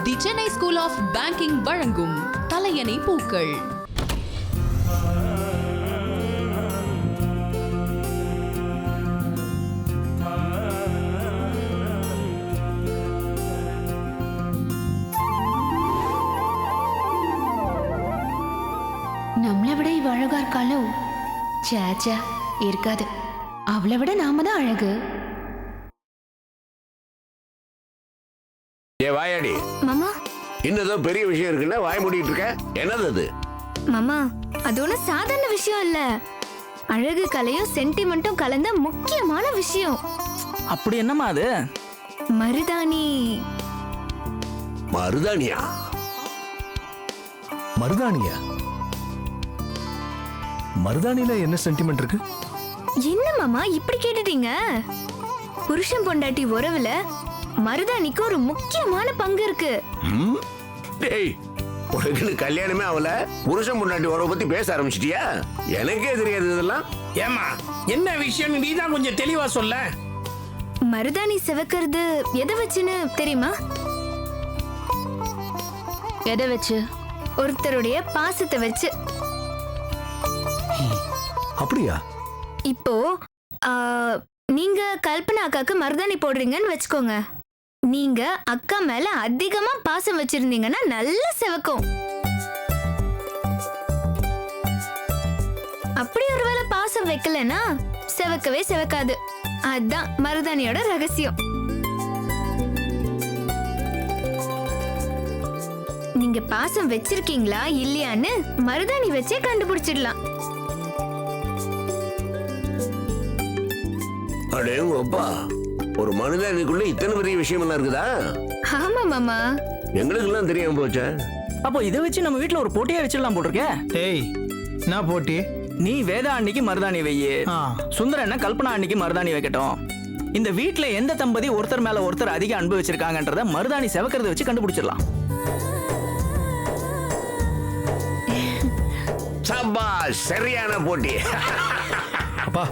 The Chennai school of banking வழங்கும் தலையணை பூக்கள். நம்மளை விட இவ அழகா இருக்காளோ? சேச்சா இருக்காது, அவளை விட நாம தான் அழகு. ஏ வாயாடி மாமா, இன்னும் பெரிய விஷயம் இருக்குன்னா வாய மூடிட்டு இருக்க. என்னது அது? மாமா, அது ஒன்றும் சாதாரண விஷயம் இல்ல. அழகு கலையும் சென்டிமெண்ட்டும் கலந்த முக்கியமான விஷயம். அப்படி என்னமா அது? மருதாணி. மருதாணியா? மருதாணியா? மருதாணில என்ன சென்டிமெண்ட் இருக்கு? என்ன மாமா இப்படி கேட்டுட்டீங்க? புருஷன் பொண்டாட்டி உறவுல மருதாணிக்கு ஒரு முக்கியமான பங்கு இருக்கு. டேய், உனக்கு கல்யாணமே அவள புருஷன் முன்னாடி உறவை பத்தி பேச ஆரம்பிச்சிட்டியா? எனக்கே தெரியாது இதெல்லாம். ஏமா என்ன விஷயம் நீதான் கொஞ்சம் தெளிவா சொல்ல. மருதாணி சிவக்கிறது எதை வச்சுன்னு தெரியுமா? எதை வச்சு? ஒருத்தருடைய பாசத்தை வச்சு. அப்படியா? இப்போ நீங்க கல்பனா அக்காக்கு மருதாணி போடுறீங்கன்னு வச்சுக்கோங்க. நீங்க அக்கா மேல அதிகமா பாசம் வச்சிருந்தீங்கன்னா நல்லா சிவக்கும். அப்படி ஒருவேளை பாசம் வைக்கலனா சிவக்கவே சிவக்காது. அதுதான் மருதாணியோட ரகசியம். நீங்க பாசம் வச்சிருக்கீங்களா இல்லையான்னு மருதாணி வச்சே கண்டுபிடிச்சிடலாம். அடேங்கப்பா, ஒரு மனிதனுக்குள்ள இத்தனை பெரிய விஷயம் எல்லாம் இருக்குதா? ஆமா மாமா, எங்களுக்கு எல்லாம் தெரியாம போச்சா? அப்போ இதை வச்சு நம்ம வீட்டுல ஒரு போட்டியா வச்சிடலாம் போட்டிருக்க. டேய், நான் போட்டி. நீ வேதா அன்னைக்கு மருதாணி வையே, சுந்தர என்ன கல்பனா அன்னைக்கு மருதாணி வைக்கட்டும். இந்த வீட்டுல எந்த தம்பதி ஒருத்தர் மேல ஒருத்தர் அதிக அன்பு வச்சிருக்காங்கன்றத மருதாணி செவக்கிறத வச்சு கண்டுபிடிச்சிடலாம். சபாஷ், சரியான போட்டி. அப்பா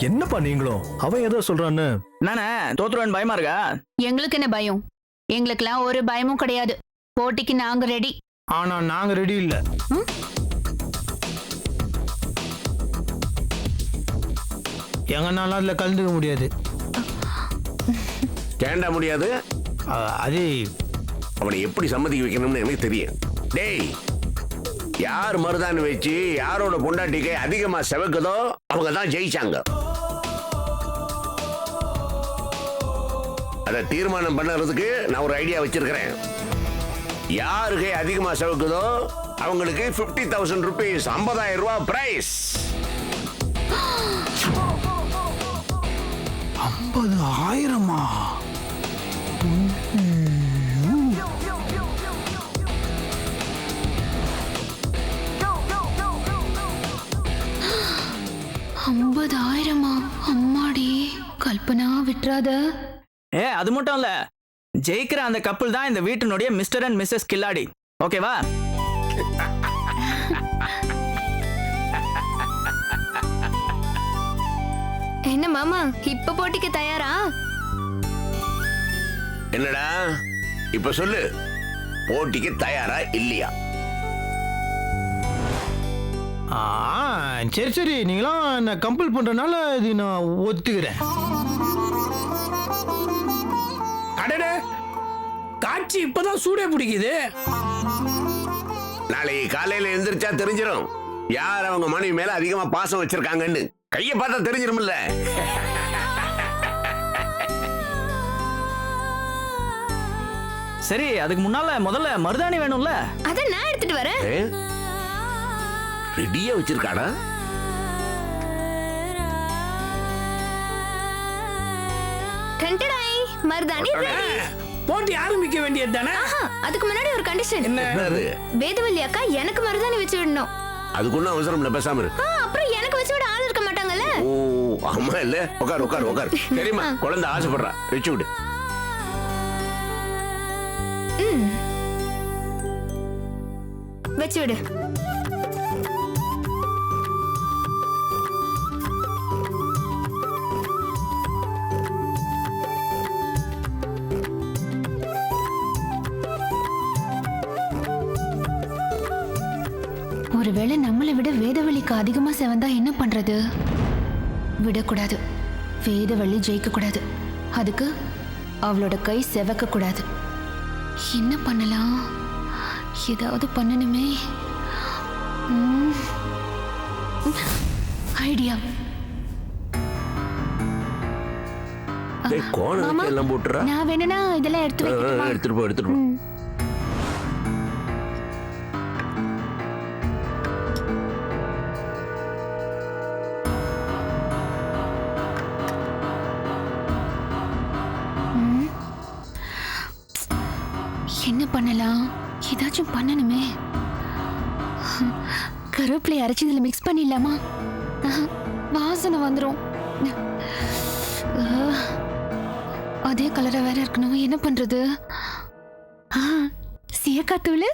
என்னப்பா நீங்களும்? அவன் ஏதோ சொல்றான்னு. நானே தோத்துருவேன் பயமா இருக்கா? எங்களுக்கு என்ன பயம்? எங்களுக்கெல்லாம் ஒரு பயமும் கிடையாது. போட்டிக்கு நாங்க ரெடி. ஆனா நாங்க ரெடி இல்ல. எங்கனாலும் அதுல கலந்துக்க முடியாது. கேண்டா முடியாது. அது அவனை எப்படி சம்மதிக்க வைக்கணும்னு எனக்கு தெரியும். டேய், யார் மருதாணி வச்சு யாரோட பொண்டாட்டிக்கு அதிகமா செவக்குதோ அவங்க தான் ஜெயிச்சாங்க. அதை தீர்மானம் பண்ணுறதுக்கு நான் ஒரு ஐடியா வச்சிருக்கிறேன். யாருக்கு அதிகமா செவக்குதோ அவங்களுக்கு 50,000 rupees, 50,000 ரூபாய் பிரைஸ். 50,000? அம்மாடி, கல்பனா விட்டுறாத. அது மட்டும் இல்ல, ஜெயிக்கிற அந்த கப்பல் தான் இந்த வீட்டினுடைய மிஸ்டர் அண்ட் மிஸ்ஸஸ் கில்லாடி. ஓகேவா? என்ன மாமா, இப்ப போட்டிக்கு தயாரா? என்னடா இப்ப சொல்லு, போட்டிக்கு தயாரா இல்லையா? சரி சரி, நீங்களாம் என்ன கம்பல் பண்றதுனால இது நான் ஒத்துக்கிறேன். அடடே, காட்சி இப்பதான் சூடே பிடிக்குது. நாளைக்கு காலையில எந்திரிச்சா தெரிஞ்சிடும் யார் அவங்க மனைவி மேல அதிகமா பாசம் வச்சிருக்காங்கன்னு. கைய பார்த்தா தெரிஞ்சிரும்ல. சரி, அதுக்கு முன்னால முதல்ல மருதாணி வேணும்ல. அத நான் எடுத்துட்டு வரேன். ரெடியா வச்சிருக்காடா? டண்டடாய், மருதாணி ரெடி. போட்டி ஆரம்பிக்க வேண்டியது தானே? அதுக்கு முன்னாடி ஒரு கண்டிஷன். என்னது? வேதவல்லி அக்கா எனக்கு மருதாணி வச்சு விடணும். அதுக்கு ஒன்றும் அவசரம் இல்லை, பேசாம இரு. அப்புறம் எனக்கு வச்சு விட ஆள் இருக்க மாட்டாங்கல்ல? ஓ ஆமா, இல்ல உட்கார் உட்கார் உட்கார். தெரியுமா, குழந்தை ஆசைப்படுறா, வச்சு விடு. வச்சு விடு. ஒருவேளை நம்மளை விட வேதவள்ளிக்கு அதிகமா செவந்தா என்ன பண்றது? விடக்கூடாது. வேதவள்ளி ஜெயிக்க கூடாது. அதுக்கு அவளோட கை செவக்க கூடாது. என்ன பண்ணலாம்? ஏதாவது பண்ணணுமே. ஐடியா. டேய், கோணம் எல்லாம் போட்டுறா. நான் வேணும்னா இதெல்லாம் எடுத்து வைக்கட்டுமா? எடுத்துட்டு போ. என்ன பண்ணலாம்? ஏதாச்சும் பண்ணணுமே. கருவேப்பிலை அரைச்சி இதுல மிக்ஸ் பண்ணிடலாமா? வாசனை வந்துடும். அதே கலரா வேற இருக்கணும். என்ன பண்றது? சீயக்காய் தூள்.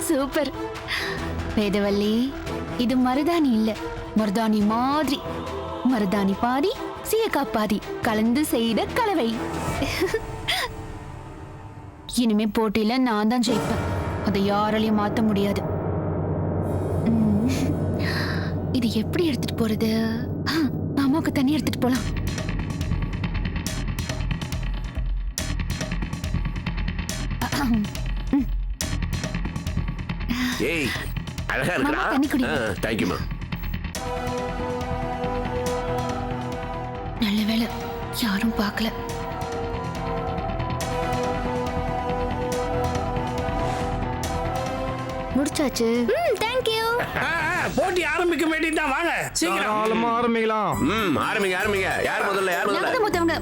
சூப்பர். வேதவள்ளி, இது மருதாணி இல்ல, மருதாணி மாதிரி. மருதாணி பாதி, சீயக்காய் பாதி கலந்து செய்த கலவை. இனிமே போட்டியில நான் தான் ஜெயிப்பேன். அதை யாராலையும் மாத்த முடியாது. இது எப்படி எடுத்துட்டு போறது? மாமாவுக்கு தண்ணி எடுத்துட்டு போலாம். ஏய், அழகா இருக்கா? மாமா, தண்ணி குடி. தேங்க்யூமா. நல்ல வேளை யாரும் பார்க்கல. முடிச்சாச்சு. தேங்க்யூ. போட்டி ஆரம்பிக்க வேண்டியதுதான். வாங்க சீக்கிரம். தாராளமா ஆரம்பிக்கலாம். ஆரம்பிங்க. யார் முதல்ல?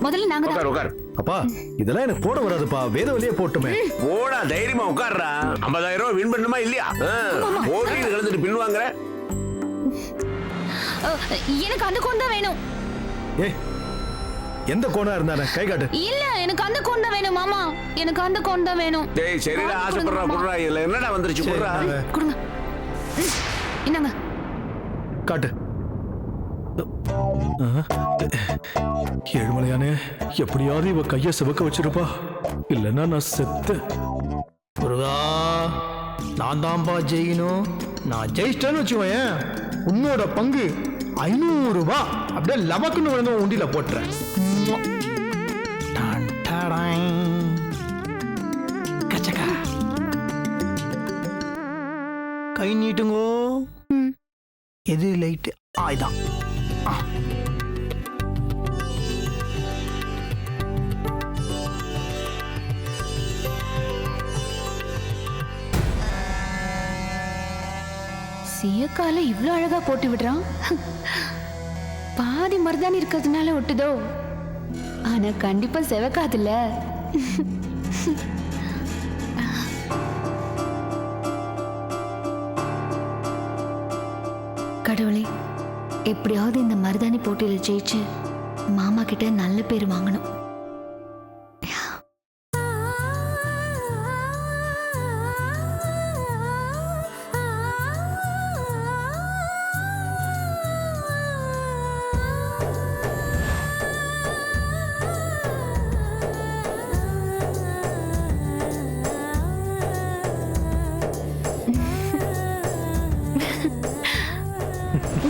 முதல்ல நாங்க தான். உட்கார். அப்பா இதெல்லாம் எனக்கு போட வராதுப்பா. வேதவள்ளியே போட்டுமே. போடா, தைரியமா உட்கார்றா. 50,000 ரூபாய் வின் பண்ணுமா இல்லையா? போட்டியில் கலந்துட்டு பின் வாங்குற. எனக்கு அந்த கோன் தான் வேணும். ஏய், எந்த கோணா இருந்தானே கை காட்டு. இல்ல, எனக்கு அந்த கோன் தான் வேணும் மாமா. எனக்கு அந்த கோன் தான் வேணும். டேய், சரிடா, ஆசைப்படுறா. குடுறா. இதுல என்னடா வந்துருச்சு? குடுறா. கொடுங்க. என்னங்க? காட்டு. ஏழுமலையானே, எப்படியாவது இவ கைய சிவக்க வச்சிருப்பா. இல்லைன்னா நான் செத்து. முருகா, நான் தான்பா ஜெயிக்கணும். நான் ஜெயிச்சிட்டேன்னு வச்சுக்கோயேன், உன்னோட பங்கு 500 ரூபாய் அப்படியே லவக்குன்னு வந்து உண்டியில போட்டுறேன். டான் டாடாய். கச்சக்கா. கை நீட்டுங்கோ. எது லைட்டு? இதான். சீயக்கால இவ்ளோ அழகா போட்டு விடுறான். பாதி மருதாணி இருக்கிறதுனால ஒட்டுதோ. ஆனா கண்டிப்பா செவக்காதுல்ல. கடவுளே, எப்படியாவது இந்த மருதாணி போட்டியில ஜெயிச்சு மாமா கிட்ட நல்ல பேர் வாங்கணும்.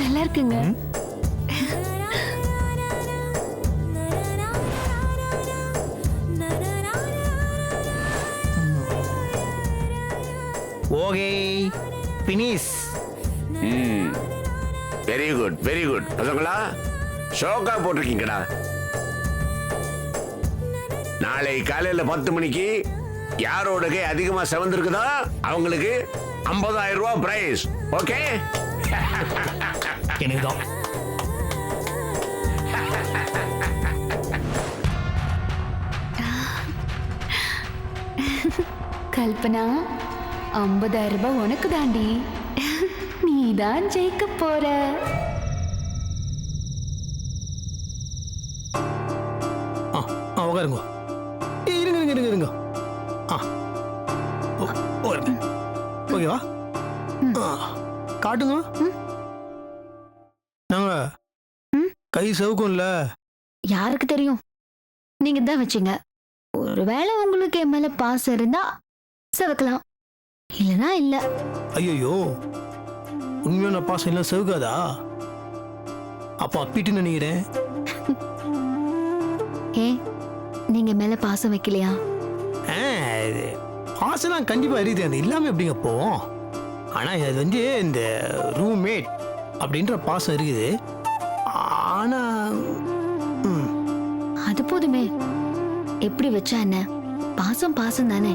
நல்லா இருக்குங்க. Okay, finish. Very good, very good. பசங்களா, ஷோக்கா போட்டிருக்கீங்கடா. நாளை காலையில 10 மணிக்கு யாரோட கை அதிகமா செவந்திருக்குதோ அவங்களுக்கு 50,000 ரூபாய் பிரைஸ். ஓகே? எனக்குதான். கல்பனா, 50,000 ரூபாய் உனக்கு தாண்டி. நீதான் ஜெயிக்க போற. உட்காருங்க. இருங்க. ஓகேவா? காட்டுங்க. நாங்க கை சவுக்கும்ல. யாருக்கு தெரியும்? நீங்க தான் வச்சீங்க. ஒருவேளை உங்களுக்கு என் மேல பாசம் இருந்தா செவக்கலாம், இல்லனா இல்ல. ஐயோ, உண்மையான பாசம் எல்லாம் செவுக்காதா? அப்ப அப்பிட்டு நினைக்கிறேன். ஏ, நீங்க மேல பாசம் வைக்கலையா? பாசம்லாம் கண்டிப்பா இருக்குது, அது இல்லாம எப்படிங்க போவோம்? ஆனா அது வந்து இந்த ரூம்மேட் அப்படின்ற பாசம் இருக்குது. ஆனா அது போதுமே. எப்படி வச்சா என்ன? பாசம் பாசம் தானே.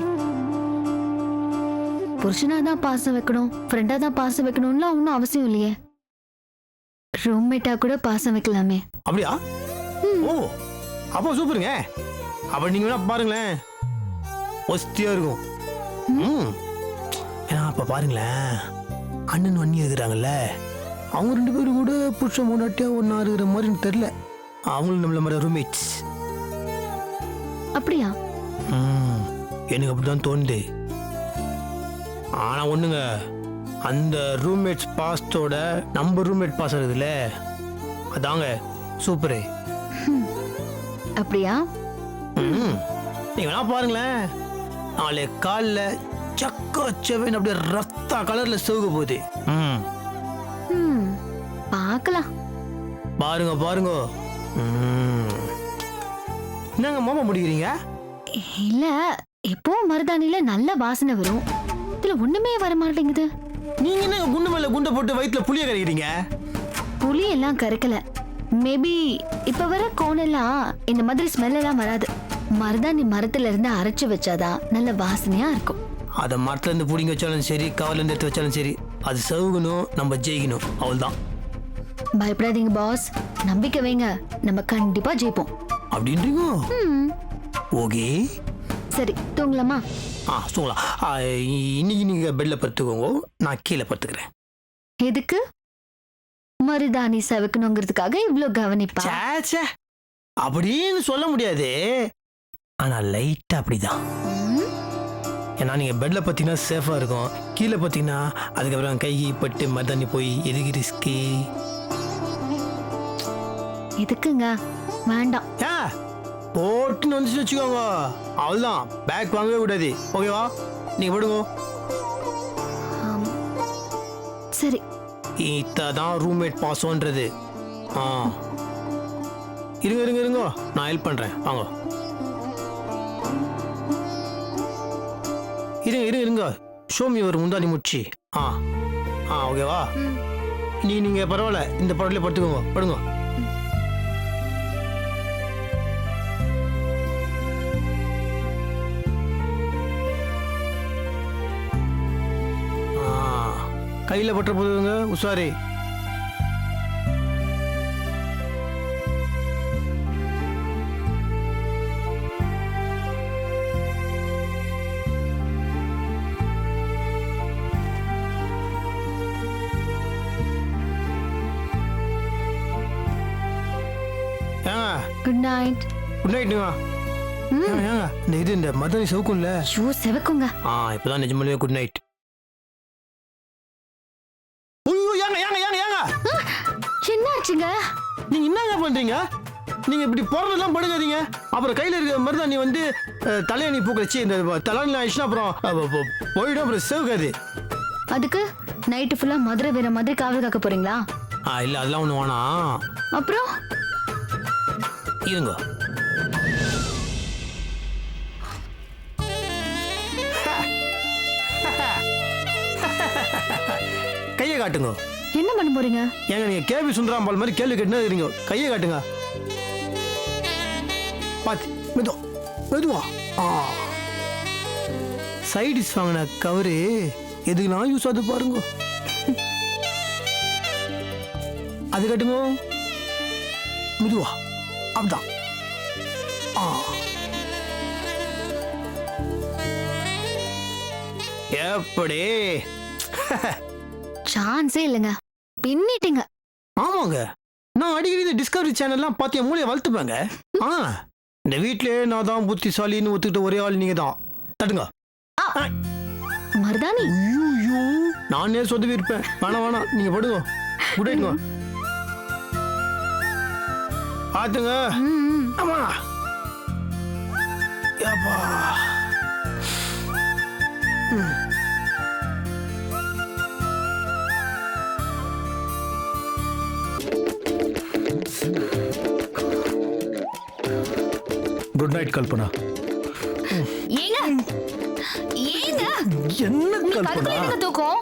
புருஷனா தான் பாசம் வைக்கணும், ஃப்ரெண்டா தான் பாசம் வைக்கணும்லாம் ஒன்றும் அவசியம் இல்லையே. ரூம்மேட்டா கூட பாசம் வைக்கலாமே. அப்படியா? ஓ, அப்போ சூப்பருங்க. அப்ப நீங்க வேணா பாருங்களேன், ஒஸ்தியா இருக்கும். ஏன்னா அப்ப பாருங்களேன், அண்ணன் அண்ணி இருக்கிறாங்கல்ல, அவங்க 2 பேரும் கூட புருஷன் முன்னாட்டியா ஒன்னா இருக்கிற மாதிரி எனக்கு தெரியல. அவங்களும் நம்மள மாதிரி ரூம்மேட்ஸ். அப்படியா? எனக்கு அப்படிதான் தோணுது. ஆனா ஒண்ணுங்க, அந்த ரூம்மேட்ஸ் பாஸ்டோட நம்ம ரூம்மேட் பாஸ் இருக்குதுல்ல, அதாங்க சூப்பரு. அப்படியா? நீங்க வேணா பாருங்களேன், நாளை காலில் சக்க செவன் அப்படியே ரத்த கலர்ல சிவக்க போகுது. பார்க்கலாம். பாருங்க. என்னங்க மாமா முடிக்கிறீங்க? இல்ல, எப்பவும் மருதாணில நல்ல வாசனை வரும், இதுல ஒண்ணுமே வர மாட்டேங்குது. நீங்க என்ன குண்டு மேல குண்டை போட்டு வயிற்றுல புளிய கரைக்கிறீங்க? புளி எல்லாம் கரைக்கல. மேபி இப்ப வர கோனெல்லாம் இந்த மாதிரி ஸ்மெல் எல்லாம் வராது. மருதாணி மரத்துல இருந்து அரைச்சு வச்சாதான் நல்ல வாசனையா இருக்கும். அதை மரத்துல இருந்து பிடிங்க வச்சாலும் சரி, கவர்ல இருந்து எடுத்து வச்சாலும் சரி, அது சவுகணும், நம்ம ஜெயிக்கணும், அவள்தான். பயப்படாதீங்க பாஸ், நம்பிக்கை வைங்க, நம்ம கண்டிப்பா ஜெயிப்போம். அப்படின்றீங்க? ஓகே, சரி தூங்கலாமா? தூங்கலாம். இன்னைக்கு நீங்க பெட்ல படுத்துக்கோங்க, நான் கீழே படுத்துக்கிறேன். எதுக்கு? மருதாணி சவக்கணுங்கிறதுக்காக இவ்ளோ கவனிப்பா? சேச்சே, அப்படின்னு சொல்ல முடியாது, ஆனா லைட்டா அப்படிதான். ஏன்னா நீங்க பெட்ல பார்த்தீங்கன்னா சேஃபா இருக்கும், கீழே பார்த்தீங்கன்னா அதுக்கப்புறம் கை பட்டு மருதாணி போய் எதுக்கு ரிஸ்கி? எதுக்குங்க? வேண்டாம். போட்டுன்னு வந்துச்சு வச்சுக்கோங்க, அவள்தான், பேக் வாங்கவே கூடாது. ஓகேவா? நீங்க படுங்க. சரி. இதான் ரூம்மேட் பாசம்ன்றது. இருங்க, நான் ஹெல்ப் பண்றேன், வாங்க. இருங்க, ஷோமி ஒரு முந்தானி முச்சி. ஓகேவா? நீங்க பரவாயில்ல, இந்த படத்துல படுத்துக்கோங்க, படுங்க. கையில பற்ற போதுங்க, உஷாரி. Good night. குட் நைட்டுங்க. இந்த இது இந்த மருதாணி சவுக்கும்ல, ஐயோ செவக்குங்க. இப்பதான் நிஜமாலே குட் நைட். என்ன ஆச்சுங்க? நீங்க என்னங்க பண்றீங்க? நீங்க இப்படி போறதெல்லாம் படுக்காதீங்க. அப்புறம் கையில இருக்க மருதாணி வந்து தலையணி பூக்கச்சு, இந்த தலையணி ஆயிடுச்சுன்னா அப்புறம் போயிடும், அப்புறம் சேவுக்காது. அதுக்கு நைட்டு ஃபுல்லா மதுரை வேற மாதிரி காவல் காக்க போறீங்களா? இல்ல, அதெல்லாம் ஒண்ணு வேணாம். அப்புறம் இருங்க. கையை காட்டுங்க. என்ன பண்ண போறீங்க? ஏங்க நீங்க கேபி சுந்தராம்பால் மாதிரி கேள்வி கேட்டுனா இருக்கீங்க. கையை காட்டுங்க. பாத்து மெதுவா. சைடிஸ் வாங்கின கவரு எதுக்கு நான் யூஸ் ஆகுது பாருங்க. அது காட்டுங்க, மெதுவா. அப்படிதான். எப்படி? சான்ஸே இல்லைங்க, பின்னிட்டீங்க. ஆமாங்க, நான் அடிக்கடி இந்த டிஸ்கவரி சேனல்லாம் பார்த்து என் மூளையை வளர்த்துப்பேங்க. இந்த வீட்டிலே நான் தான் புத்திசாலின்னு ஒத்துக்கிட்ட ஒரே ஆள் நீங்க தான். தட்டுங்க. மருதாணி, ஐயோ, நானே சொதவி இருப்பேன். வேணாம், நீங்க படுங்க. குடைங்க. ஆத்துங்க. ஆமா. யப்பா. Good night Kalpana. ஏங்க ஏங்க என்ன நீ கல்பனா? கருத்துல எனக்கு தூக்கம்.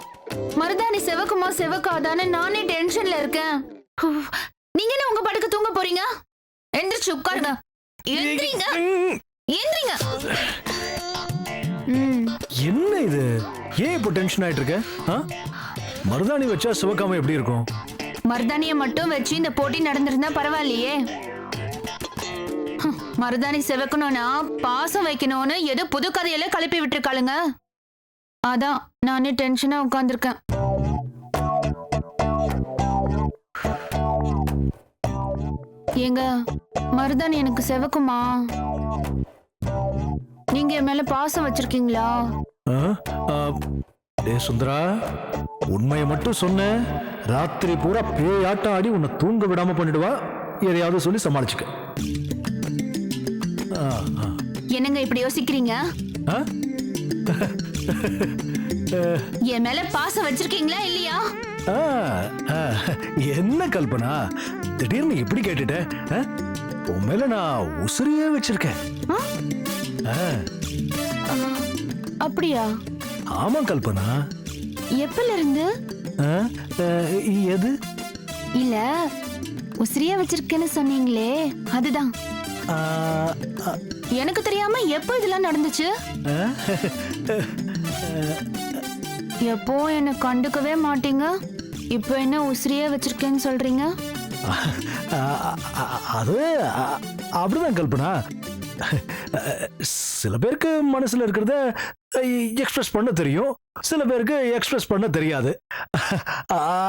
மருதாணி செவக்குமா செவக்காதான்னு நானே டென்ஷன்ல இருக்கேன். நீங்க என்ன உங்க படுக்க தூங்க போறீங்க? எந்திரிச்சு உட்காருங்க. எந்திரிங்க, எந்திரிங்க. என்ன இது? ஏன் இப்போ டென்ஷன் ஆயிட்டு இருக்க? மருதாணி வச்சா சிவக்காம எப்படி இருக்கும்? மருதாணியை மட்டும் வச்சு இந்த போட்டி நடந்திருந்தா பரவாயில்லையே. மருதாணி செவக்கணும்னா பாசம் வைக்கணும்னு ஏதோ புது கதையெல்லாம் கிளப்பி விட்டுருக்காளுங்க. அதான் நானே டென்ஷனா உட்கார்ந்துருக்கேன். ஏங்க, மருதாணி எனக்கு செவக்குமா? நீங்க என் மேல பாசம் வச்சிருக்கீங்களா? சுந்தரா, உண்மையை மட்டும் சொன்ன, ராத்திரி பூரா பேயாட்டம் ஆடி உன்னை தூங்க விடாம பண்ணிடுவா. எதையாவது சொல்லி சமாளிச்சுக்க. என்னங்க இப்படி யோசிக்கிறீங்க? என் மேல பாசம் வச்சிருக்கீங்களா இல்லையா? என்ன கல்பனா, திடீர்னு எப்படி கேட்டுட்ட? உன் மேல நான் உசிரியே வச்சிருக்கேன். அப்படியா? ஆமா கல்பனா. எப்பல இருந்து? எது? இல்ல, உசிரியா வச்சிருக்கேன்னு சொன்னீங்களே, அதுதான். எனக்கு தெரியாம எப்போ இதெல்லாம் நடந்துச்சு? எப்போ என்ன கண்டுக்கவே மாட்டீங்க, இப்போ என்ன உசிரியா வச்சிருக்கேன்னு சொல்றீங்க? அது அப்படிதான் கல்பனா. சில பேருக்கு மனசுல இருக்கிறத எக்ஸ்பிரஸ் பண்ண தெரியும், சில பேருக்கு எக்ஸ்பிரஸ் பண்ண தெரியாது.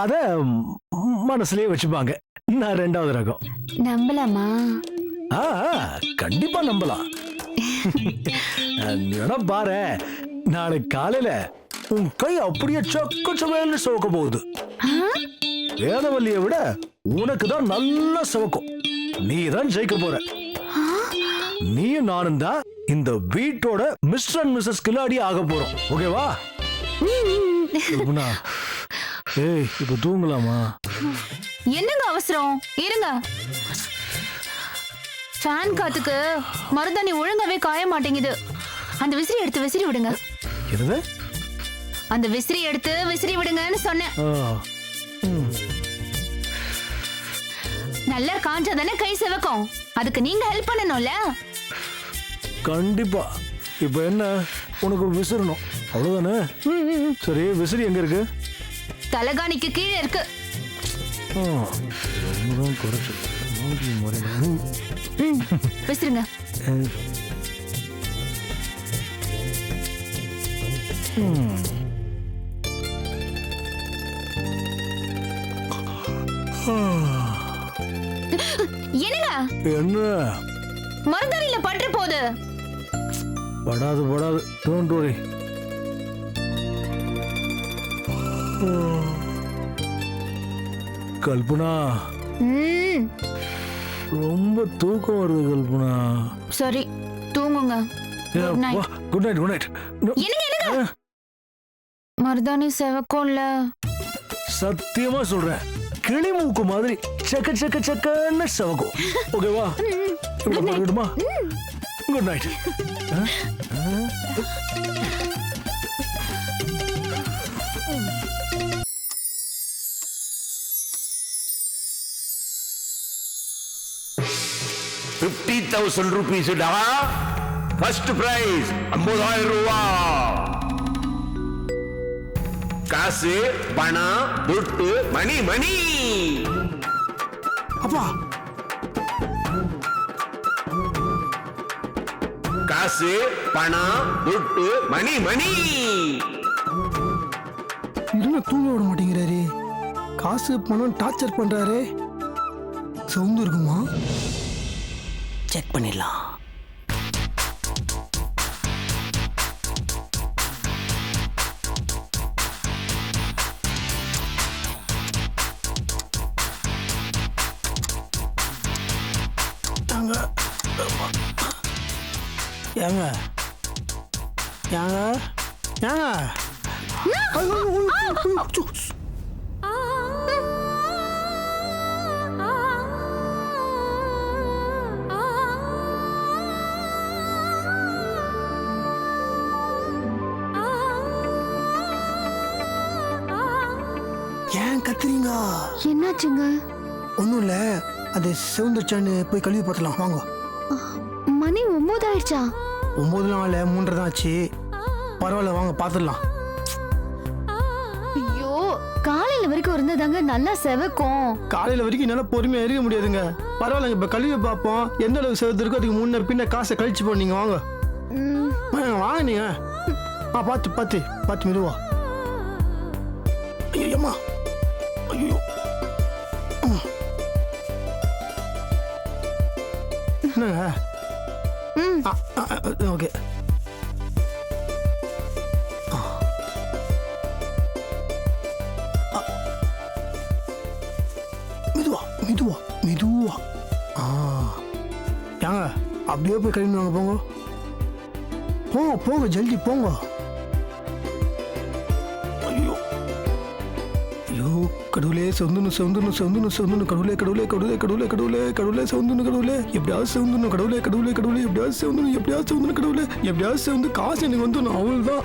அத மனசுலயே வச்சுப்பாங்க. நான் ரெண்டாவது ரகம். நம்பலாமா? கண்டிப்பா நம்பலாம். பாரு, நாளைக்கு காலையில உன் கை அப்படியே சக்கச்சவேல்னு சிவக்க போகுது. வேதவல்லியை விட உனக்கு தான் நல்லா சிவக்கும். நீ தான் ஜெயிக்க போற. நீயும் நானும் தான் இந்த வீட்டோட மிஸ்டர் அண்ட் மிஸ்ஸஸ் கில்லாடி ஆக போறோம். ஓகேவா? ஏய், இப்ப தூங்கலாமா? என்னங்க அவசரம், இருங்க. ஃபேன் காத்துக்கு மருதாணி ஒழுங்காவே காய மாட்டேங்குது. அந்த விசிறி எடுத்து விசிறி விடுங்க. என்னது? அந்த விசிறி எடுத்து விசிறி விடுங்கன்னு சொன்னேன். நல்லா காஞ்சாதானே கை சிவக்கும். அதுக்கு நீங்க ஹெல்ப் பண்ணணும்ல. கண்டிப்பா. இப்ப என்ன, உனக்கு விசிறணும் அவ்வளவுதானே? சரி, விசிறி எங்க இருக்கு? தலகாணிக்கு கீழே இருக்கு. விசிறுங்க. என்னங்க? என்ன? மருதாணியில பற்று போகுது. படாது, டோன்ட் வரி. கல்பனா, ரொம்ப தூக்கம் வருது கல்பனா. சரி, தூங்குங்க. Good night. என்னங்க? மருதாணி செவக்கும்ல. சத்தியமா சொல்றேன், கிளி மூக்கு மாதிரி சக்கன்னு செவக்கும். ஓகேவா? படுக்கட்டுமா? Good night. ₹50,000 ஃபர்ஸ்ட் பிரைஸ் 50,000 ரூபாய். காசு, பணம், துட்டு, மணி. அப்பா, காசு, பணம், துட்டு, மணி. என்ன தூங்க விட மாட்டேங்கிறாரு, காசு பணம் டார்ச்சர் பண்றாரு. சவுந்து இருக்குமா? செக் பண்ணிடலாம். ஏங்க ஏங்க ஏங்க ஏன் கத்துறீங்க? என்னாச்சுங்க? ஒன்றும் இல்லை, அது செவந்துருச்சான்னு போய் கழுவி பார்த்துலாம் வாங்க. மணி 9 ஆயிடுச்சா? 9 இல்லை 3:30 தான் ஆச்சு. பரவாயில்ல வாங்க பார்த்துடலாம். ஐயோ, காலையில வரைக்கும் இருந்ததாங்க நல்லா செவக்கும். காலையில் வரைக்கும் என்னால் பொறுமையாக இருக்க முடியாதுங்க. பரவாயில்லைங்க, இப்போ கழுவி பார்ப்போம். எந்த அளவுக்கு செவத்து இருக்கோ அதுக்கு முன்ன பின்ன காசை கழிச்சு போனீங்க. வாங்க வாங்க நீங்க. பார்த்து பார்த்து பார்த்து மெதுவா. ஐயோ அம்மா, ஐயோ என்னங்க? ஓகே. மெதுவா மெதுவா மெதுவா. ஏங்க அப்படியே போய் கழிந்து வாங்க. போங்க போங்க போங்க, ஜல்தி போங்க. ஐயோ ஐயோ கடவுளே, செவந்துணும் செவந்துணும் செவந்துணும் செவந்துணும். கடவுளே கடவுளே கடவுளே கடவுளே கடவுளே கடவுளே செவந்துணும். கடவுளே எப்படியாவது செவந்துணும். கடவுளே கடவுளே கடவுளே எப்படியாவது செவந்துணும். எப்படியாவது செவந்துணும். கடவுளே எப்படியாவது செவந்து காசு எனக்கு வந்துடணும். அவள் தான்